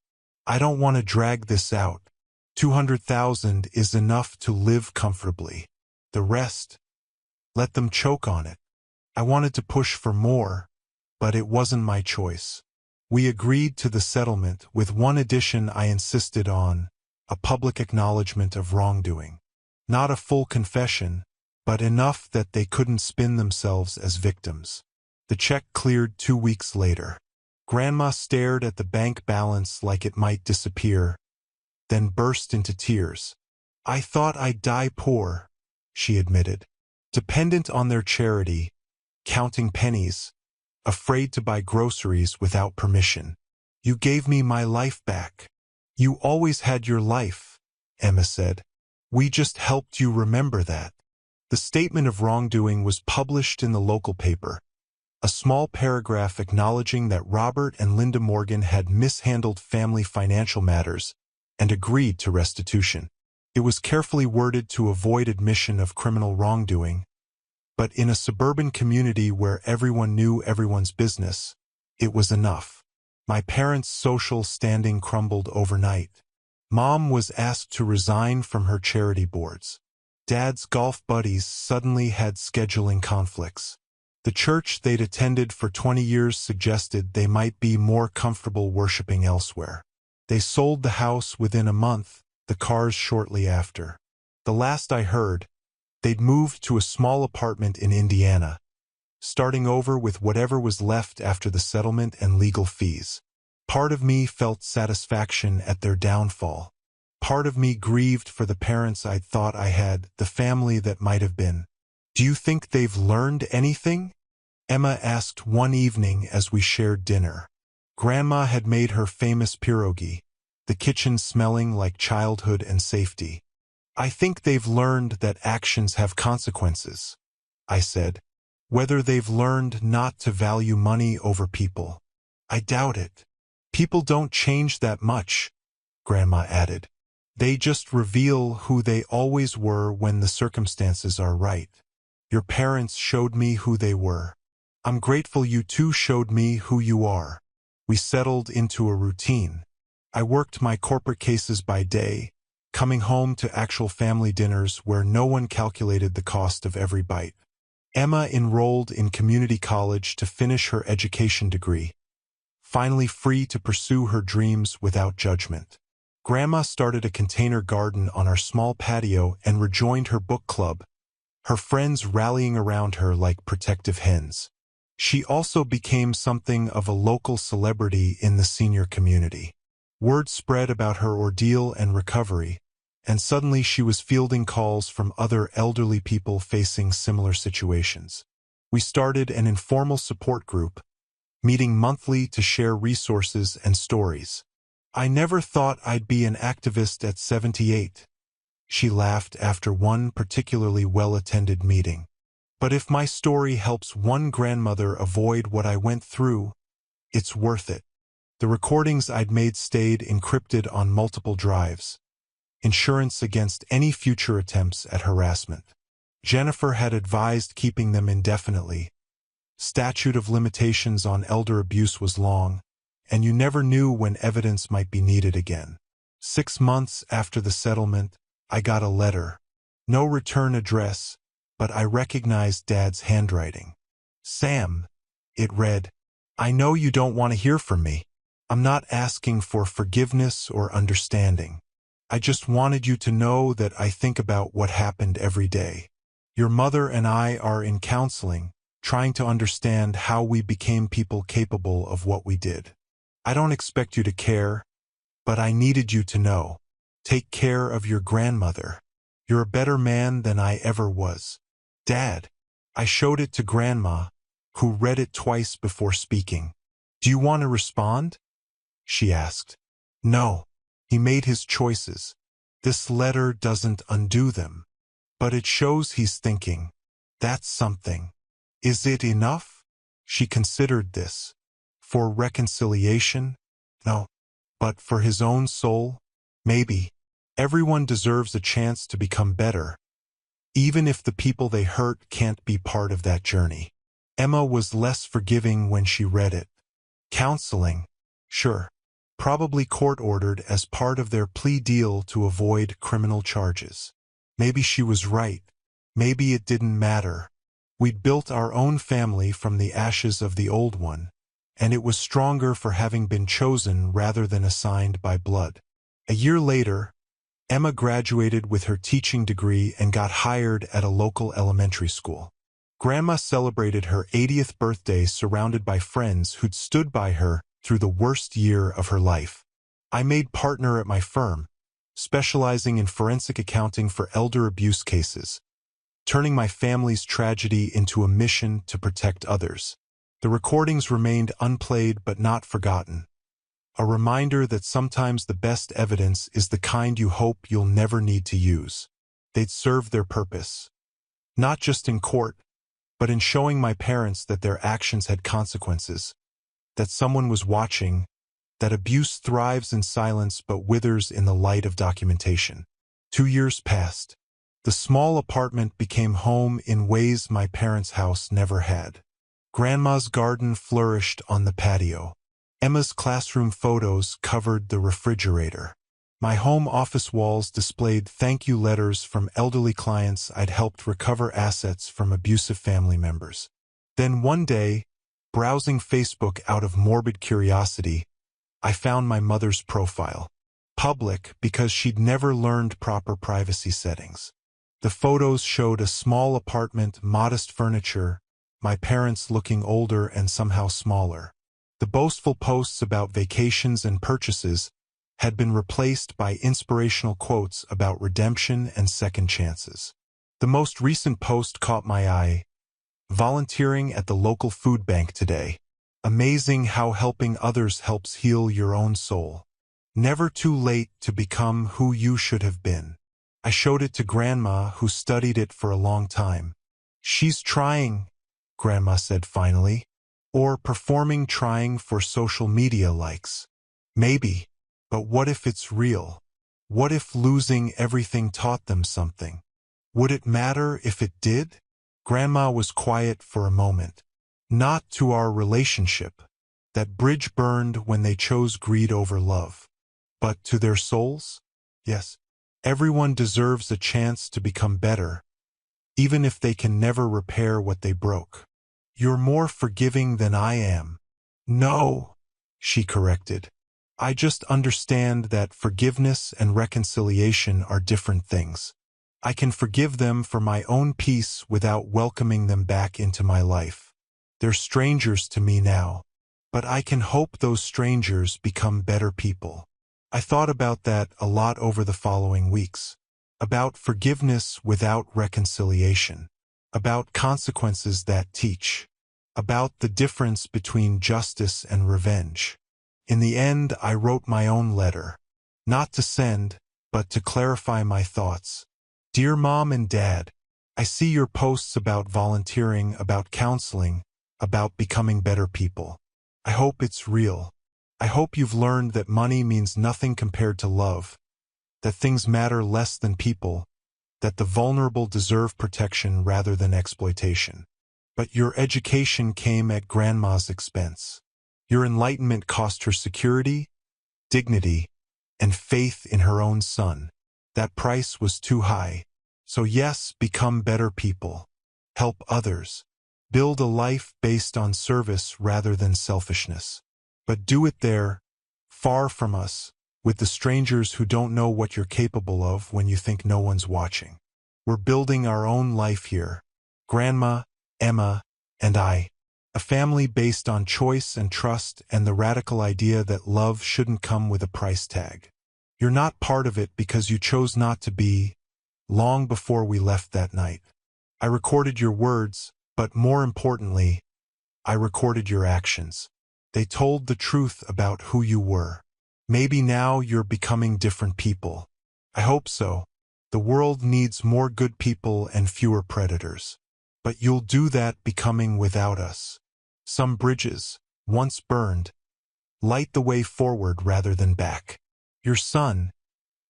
Speaker 1: I don't want to drag this out. $200,000 is enough to live comfortably. The rest, let them choke on it. I wanted to push for more, but it wasn't my choice. We agreed to the settlement with one addition I insisted on, a public acknowledgement of wrongdoing. Not a full confession, but enough that they couldn't spin themselves as victims. The check cleared 2 weeks later. Grandma stared at the bank balance like it might disappear, then burst into tears. I thought I'd die poor, she admitted. Dependent on their charity, counting pennies, afraid to buy groceries without permission. You gave me my life back. You always had your life, Emma said. We just helped you remember that. The statement of wrongdoing was published in the local paper, a small paragraph acknowledging that Robert and Linda Morgan had mishandled family financial matters and agreed to restitution. It was carefully worded to avoid admission of criminal wrongdoing, but in a suburban community where everyone knew everyone's business, it was enough. My parents' social standing crumbled overnight. Mom was asked to resign from her charity boards. Dad's golf buddies suddenly had scheduling conflicts. The church they'd attended for 20 years suggested they might be more comfortable worshiping elsewhere. They sold the house within a month, the cars shortly after. The last I heard, they'd moved to a small apartment in Indiana, starting over with whatever was left after the settlement and legal fees. Part of me felt satisfaction at their downfall. Part of me grieved for the parents I'd thought I had, the family that might have been. Do you think they've learned anything? Emma asked one evening as we shared dinner. Grandma had made her famous pierogi, the kitchen smelling like childhood and safety. I think they've learned that actions have consequences, I said. Whether they've learned not to value money over people, I doubt it. People don't change that much, Grandma added. They just reveal who they always were when the circumstances are right. Your parents showed me who they were. I'm grateful you two showed me who you are. We settled into a routine. I worked my corporate cases by day, coming home to actual family dinners where no one calculated the cost of every bite. Emma enrolled in community college to finish her education degree, finally free to pursue her dreams without judgment. Grandma started a container garden on our small patio and rejoined her book club, her friends rallying around her like protective hens. She also became something of a local celebrity in the senior community. Word spread about her ordeal and recovery, and suddenly she was fielding calls from other elderly people facing similar situations. We started an informal support group, meeting monthly to share resources and stories. I never thought I'd be an activist at 78. She laughed after one particularly well-attended meeting. But if my story helps one grandmother avoid what I went through, it's worth it. The recordings I'd made stayed encrypted on multiple drives, insurance against any future attempts at harassment. Jennifer had advised keeping them indefinitely. Statute of limitations on elder abuse was long, and you never knew when evidence might be needed again. 6 months after the settlement, I got a letter. No return address, but I recognized Dad's handwriting. Sam, it read, I know you don't want to hear from me. I'm not asking for forgiveness or understanding. I just wanted you to know that I think about what happened every day. Your mother and I are in counseling, trying to understand how we became people capable of what we did. I don't expect you to care, but I needed you to know. Take care of your grandmother. You're a better man than I ever was. Dad. I showed it to Grandma, who read it twice before speaking. Do you want to respond? She asked. No. He made his choices. This letter doesn't undo them. But it shows he's thinking. That's something. Is it enough? She considered this. For reconciliation? No. But for his own soul? Maybe. Everyone deserves a chance to become better, even if the people they hurt can't be part of that journey. Emma was less forgiving when she read it. Counseling? Sure. Probably court-ordered as part of their plea deal to avoid criminal charges. Maybe she was right. Maybe it didn't matter. We'd built our own family from the ashes of the old one, and it was stronger for having been chosen rather than assigned by blood. A year later, Emma graduated with her teaching degree and got hired at a local elementary school. Grandma celebrated her 80th birthday surrounded by friends who'd stood by her through the worst year of her life. I made partner at my firm, specializing in forensic accounting for elder abuse cases, turning my family's tragedy into a mission to protect others. The recordings remained unplayed but not forgotten. A reminder that sometimes the best evidence is the kind you hope you'll never need to use. They'd served their purpose. Not just in court, but in showing my parents that their actions had consequences, that someone was watching, that abuse thrives in silence but withers in the light of documentation. 2 years passed. The small apartment became home in ways my parents' house never had. Grandma's garden flourished on the patio. Emma's classroom photos covered the refrigerator. My home office walls displayed thank you letters from elderly clients I'd helped recover assets from abusive family members. Then one day, browsing Facebook out of morbid curiosity, I found my mother's profile. Public because she'd never learned proper privacy settings. The photos showed a small apartment, modest furniture, my parents looking older and somehow smaller. The boastful posts about vacations and purchases had been replaced by inspirational quotes about redemption and second chances. The most recent post caught my eye. Volunteering at the local food bank today. Amazing how helping others helps heal your own soul. Never too late to become who you should have been. I showed it to Grandma, who studied it for a long time. She's trying, Grandma said finally. Or performing trying for social media likes. Maybe. But what if it's real? What if losing everything taught them something? Would it matter if it did? Grandma was quiet for a moment. Not to our relationship. That bridge burned when they chose greed over love. But to their souls? Yes. Everyone deserves a chance to become better, even if they can never repair what they broke. You're more forgiving than I am. No, she corrected. I just understand that forgiveness and reconciliation are different things. I can forgive them for my own peace without welcoming them back into my life. They're strangers to me now, but I can hope those strangers become better people. I thought about that a lot over the following weeks. About forgiveness without reconciliation. About consequences that teach. About the difference between justice and revenge. In the end, I wrote my own letter. Not to send, but to clarify my thoughts. Dear Mom and Dad, I see your posts about volunteering, about counseling, about becoming better people. I hope it's real. I hope you've learned that money means nothing compared to love, that things matter less than people, that the vulnerable deserve protection rather than exploitation. But your education came at Grandma's expense. Your enlightenment cost her security, dignity, and faith in her own son. That price was too high. So yes, become better people. Help others. Build a life based on service rather than selfishness. But do it there, far from us, with the strangers who don't know what you're capable of when you think no one's watching. We're building our own life here. Grandma, Emma, and I. A family based on choice and trust and the radical idea that love shouldn't come with a price tag. You're not part of it because you chose not to be, long before we left that night. I recorded your words, but more importantly, I recorded your actions. They told the truth about who you were. Maybe now you're becoming different people. I hope so. The world needs more good people and fewer predators. But you'll do that becoming without us. Some bridges, once burned, light the way forward rather than back. Your son,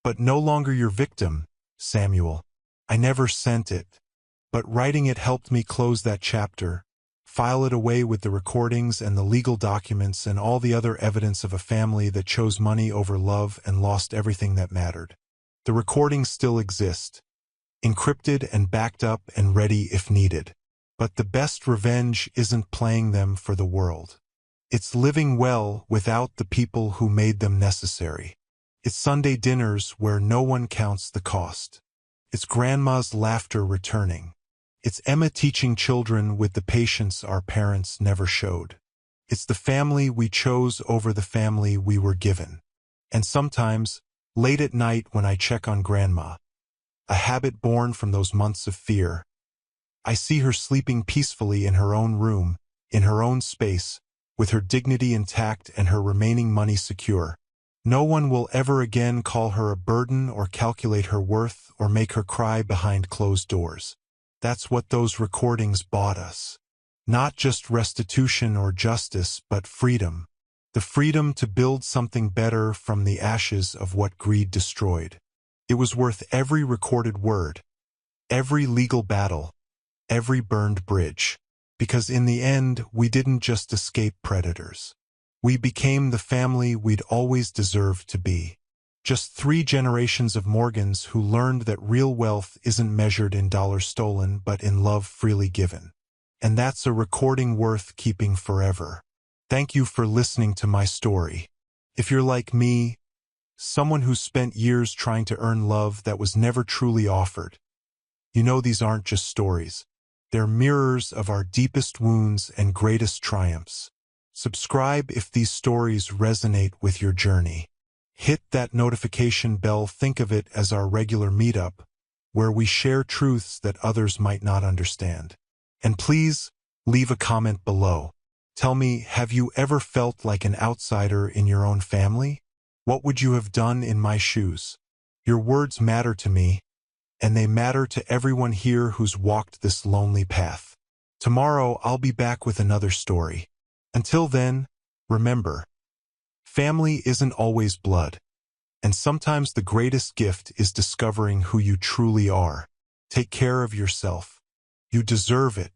Speaker 1: but no longer your victim, Samuel. I never sent it. But writing it helped me close that chapter, file it away with the recordings and the legal documents and all the other evidence of a family that chose money over love and lost everything that mattered. The recordings still exist, encrypted and backed up and ready if needed. But the best revenge isn't playing them for the world. It's living well without the people who made them necessary. It's Sunday dinners where no one counts the cost. It's grandma's laughter returning. It's Emma teaching children with the patience our parents never showed. It's the family we chose over the family we were given. And sometimes, late at night when I check on grandma, a habit born from those months of fear, I see her sleeping peacefully in her own room, in her own space, with her dignity intact and her remaining money secure. No one will ever again call her a burden or calculate her worth or make her cry behind closed doors. That's what those recordings bought us. Not just restitution or justice, but freedom. The freedom to build something better from the ashes of what greed destroyed. It was worth every recorded word, every legal battle, every burned bridge. Because in the end, we didn't just escape predators. We became the family we'd always deserved to be. Just 3 generations of Morgans who learned that real wealth isn't measured in dollars stolen but in love freely given. And that's a recording worth keeping forever. Thank you for listening to my story. If you're like me, someone who spent years trying to earn love that was never truly offered, you know these aren't just stories. They're mirrors of our deepest wounds and greatest triumphs. Subscribe if these stories resonate with your journey. Hit that notification bell. Think of it as our regular meetup, where we share truths that others might not understand. And please, leave a comment below. Tell me, have you ever felt like an outsider in your own family? What would you have done in my shoes? Your words matter to me, and they matter to everyone here who's walked this lonely path. Tomorrow, I'll be back with another story. Until then, remember, family isn't always blood, and sometimes the greatest gift is discovering who you truly are. Take care of yourself. You deserve it.